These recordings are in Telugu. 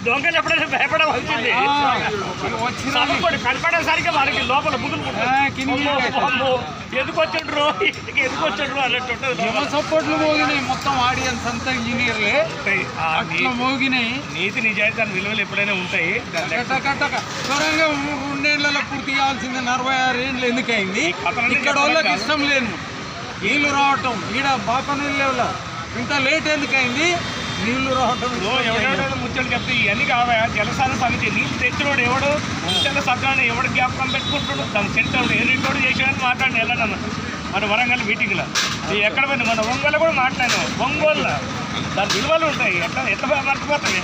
దొంగలు ఎప్పుడైనా భయపడవలసింది కనపడేసరికి వారికి లోపల ముగ్గులు ఎందుకు వచ్చిండ్రు అన్నట్టు సపోర్ట్లు మోగినాయి. మొత్తం ఆడియన్స్ అంతా ఇంజనీర్లే మోగినాయి. నీతి నిజాయితీ దాని విలువలు ఎప్పుడైనా ఉంటాయి. త్వరగా 2 ఏళ్లలో పూర్తి కావాల్సింది 46 ఏళ్ళు ఎందుకైంది? ఇక్కడ వాళ్ళకి ఇష్టం లేదు నీళ్లు రావటం. ఈడ బాపనీళ్ళలో ఇంత లేట్ ఎందుకైంది? నీళ్లు రావటం. ఎవరెవడో ముచ్చలు చెప్తే ఇవన్నీ కావా జలసాల సమితి నీళ్ళు తెచ్చినోడు ఎవడు ముచ్చల సభ్యాన్ని ఎవడు జ్ఞాపకం పెట్టుకుంటాడు? దాని చరిత్ర ఎన్నింటోడు చేసేవాడిని మాట్లాడిన వెళ్ళాను మన వరంగల్ మీటింగ్లో. ఎక్కడ పోయింది మన ఒంగోలు కూడా మాట్లాడాను. ఒంగోలు దాని విలువలు ఉంటాయి. ఎట్లా మర్చిపోతాయి?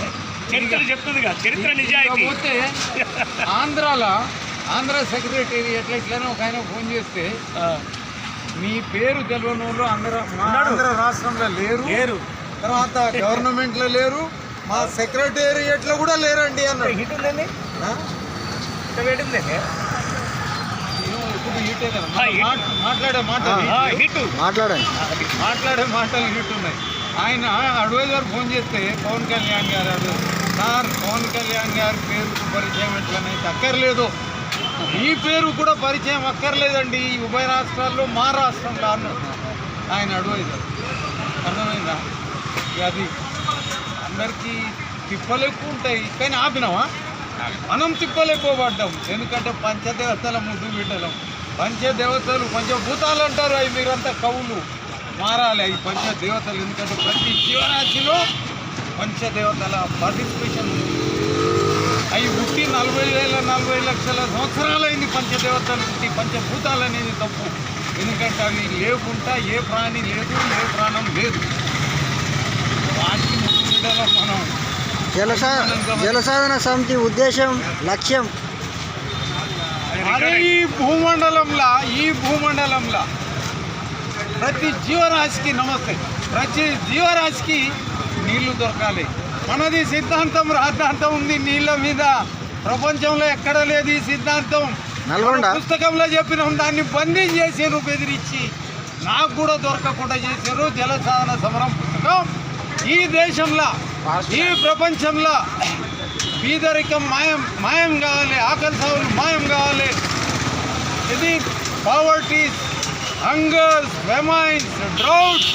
చరిత్ర చెప్తుంది కదా, చరిత్ర నిజాయితీ. ఆంధ్ర సెక్రటేరియట్లో ఇట్లనే ఒక ఆయన ఫోన్ చేస్తే మీ పేరు తెలియని వాళ్ళు ఆంధ్ర రాష్ట్రంలో లేరు, తర్వాత గవర్నమెంట్లో లేరు, మా సెక్రటేరియట్లో కూడా లేరండి అన్నాడు. హిట్ ఉందండి ఇప్పుడు హీటే కదా మాట్లాడే మాటలు హీట్ ఉన్నాయి. ఆయన అడ్వైజర్ ఫోన్ చేస్తే పవన్ కళ్యాణ్ గారు సార్ పవన్ కళ్యాణ్ గారి పేరుకు పరిచయం ఎట్లనైతే అక్కర్లేదు, ఈ పేరు కూడా పరిచయం అక్కర్లేదండి ఈ ఉభయ రాష్ట్రాల్లో మా రాష్ట్రంలో అన్నాడు ఆయన అడ్వైజర్. అర్థమైందా? అది అందరికీ తిప్పలు ఎక్కువ ఉంటాయి కానీ ఆపినావా? మనం తిప్పలేకపోబడ్డాం. ఎందుకంటే పంచదేవతల ముద్దు బిడ్డలం. పంచదేవతలు పంచభూతాలు అంటారు. అవి మీరంతా కవులు మారాలి అవి పంచదేవతలు. ఎందుకంటే ప్రతి జీవరాశిలో పంచదేవతల పార్టిసిపేషన్ ఉంది. అవి పుట్టి 40 లక్షల సంవత్సరాలైంది పంచదేవతలు పుట్టి. పంచభూతాలు అనేది తప్పు. ఎందుకంటే అవి లేకుండా ఏ ప్రాణి లేదు, ఏ ప్రాణం లేదు. వాటికి ముద్దు బిడ్డలం మనం. జలసాధన సమితి ఉద్దేశం లక్ష్యం అదే ఈ భూమండలంలో ప్రతి జీవరాశికి నమస్తే, ప్రతి జీవరాశికి నీళ్లు దొరకాలి. మనది సిద్ధాంతం రాద్ధాంతం ఉంది నీళ్ళ మీద. ప్రపంచంలో ఎక్కడ లేదు ఈ సిద్ధాంతం. పుస్తకంలో చెప్పినాం, దాన్ని బందీ చేసారు బెదిరించి. నాకు కూడా దొరకకుండా చేశారు. జలసాధన సమరం పుస్తకం ఈ దేశంలో ఈ ప్రపంచంలో బీదరికం మాయం కావాలి, ఆకలి సాగులు మాయం కావాలి. ఇది poverties, hungers, famines, droughts,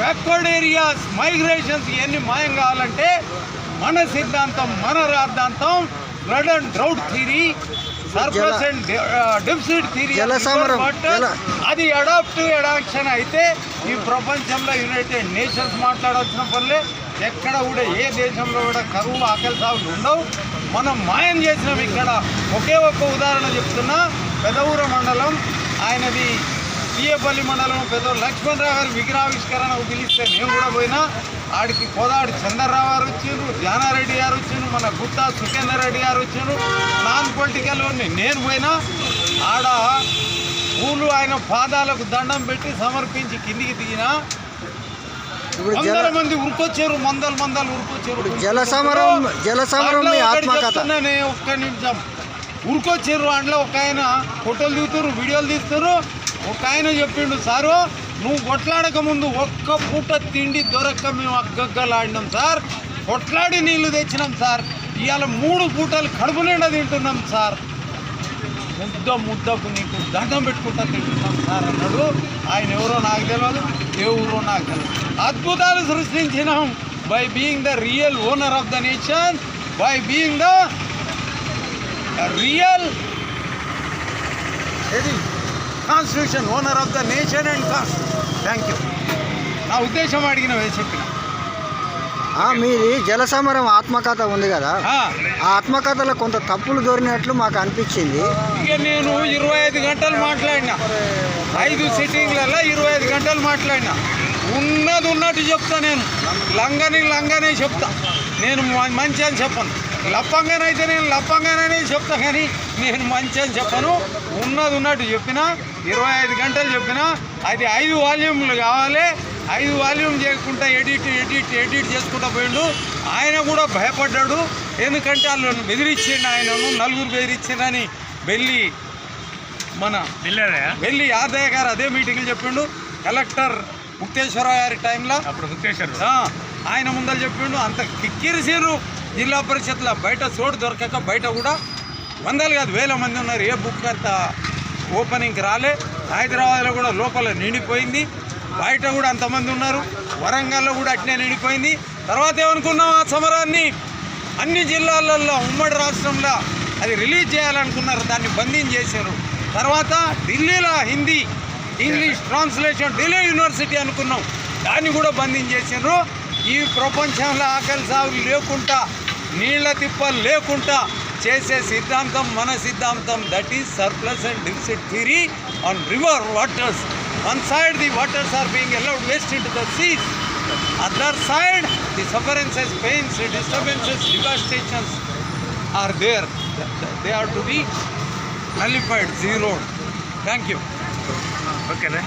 backward areas, migrations ఇవన్నీ మాయం కావాలంటే మన సిద్ధాంతం, మన రాద్ధాంతం flood and drought theory, surplus and deficit theory అది అడాప్షన్ అయితే ఈ ప్రపంచంలో యునైటెడ్ నేషన్స్ మాట్లాడాల్సిన పనులే. ఎక్కడ కూడా ఏ దేశంలో కూడా కరువు ఆకలి సాగులు ఉండవు. మనం మాయం చేసినాం. ఇక్కడ ఒకే ఒక్క ఉదాహరణ చెప్తున్నా. పెదవూర మండలం ఆయనది తీయపల్లి మండలం పెద్ద లక్ష్మణరావు గారి విగ్రహావిష్కరణకు పిలిస్తే నేను కూడా పోయినా. ఆడికి కోదాడు చంద్రరావు గారు వచ్చిండ్రు, జానారెడ్డి గారు వచ్చిండ్రు, మన గుత్తా సుఖేందర్ రెడ్డి గారు వచ్చిండ్రు. నాన్ పొలిటికల్ నేను పోయినా. ఆడ పూలు ఆయన పాదాలకు దండం పెట్టి సమర్పించి కిందికి దిగినా 100 మంది ఉరికొచ్చారు. మందలు ఉరికొచ్చారు. ఒక్క నిమిషం ఉరికొచ్చారు. అందులో ఒక ఆయన ఫోటోలు దిగుతారు, వీడియోలు తీస్తారు. ఒక ఆయన చెప్పిండు, సారు నువ్వు కొట్లాడక ముందు ఒక్క పూట తిండి దొరక్క మేము అగ్గగ్గలాడినాం సార్, కొట్లాడి నీళ్లు తెచ్చినాం సార్, ఇవాళ 3 పూటలు కడుపు నిండా తింటున్నాం సార్, ముద్దకు నీకు దండం పెట్టుకుంటా తింటున్నాం సార్ అన్నాడు. ఆయన ఎవరో నాకు తెలియదు, ఏ ఊరో నాకు తెలియదు. అద్భుతాలు సృష్టించినాం by being the real owner of the nation, by being the real constitution owner of the nation and constitution. Thank you. నా ఉద్దేశం అడిగినవే చెప్పిన. మీది జలసమరం ఆత్మకథ ఉంది కదా, ఆ ఆత్మకథలో కొంత తప్పులు దొరికినట్లు మాకు అనిపించింది. ఇక నేను 25 గంటలు మాట్లాడినా, 5 సిట్టింగ్లలో 25 గంటలు మాట్లాడినా. ఉన్నది ఉన్నట్టు చెప్తా. నేను లంగనే చెప్తా. నేను మంచి అని చెప్పను. లప్పంగానైతే నేను లప్పంగానే చెప్తా, కానీ నేను మంచి అని చెప్పను. ఉన్నది ఉన్నట్టు చెప్పిన, 25 గంటలు చెప్పిన. అది 5 వాల్యూమ్లు కావాలి. 5 వాల్యూమ్ చేయకుండా ఎడిట్ చేసుకుంటూ పోయిండు. ఆయన కూడా భయపడ్డాడు. ఎందుకంటే వాళ్ళు బెదిరించిండు, ఆయనను 4 బెదిరించిందని వెళ్ళి యాదయ్య గారు అదే మీటింగ్లు చెప్పిండు. కలెక్టర్ ముక్తేశ్వరరావు గారి టైంలో, అప్పుడు ఆయన ముందర చెప్పిండు. అంత కిక్కిరిసిరు జిల్లా పరిషత్లో. బయట చోటు దొరకక బయట కూడా వందలు కాదు వేల మంది ఉన్నారు. ఏ బుక్ అంత ఓపెనింగ్కి రాలే. హైదరాబాద్లో కూడా లోపల నిండిపోయింది, బయట కూడా అంతమంది ఉన్నారు. వరంగల్లో కూడా అట్నే నిండిపోయింది. తర్వాత ఏమనుకున్నాం, ఆ సమరాన్ని అన్ని జిల్లాలలో ఉమ్మడి రాష్ట్రంలో అది రిలీజ్ చేయాలనుకున్నారు, దాన్ని బంధించేశారు. తర్వాత ఢిల్లీలో Hindi English translation Delhi university అనుకున్నాం, దాన్ని కూడా బంధించేశారు. ఈ ప్రపంచంలో ఆకలి సాగులు లేకుండా, నీళ్ల తిప్పలు లేకుండా చేసే సిద్ధాంతం మన సిద్ధాంతం. That is surplus and deficit theory on river waters. One side the waters are being allowed waste into the seas. Other side the sufferances, pains, disturbances, devastations are there. They are to be nullified, zeroed. Thank you. ఓకేనా?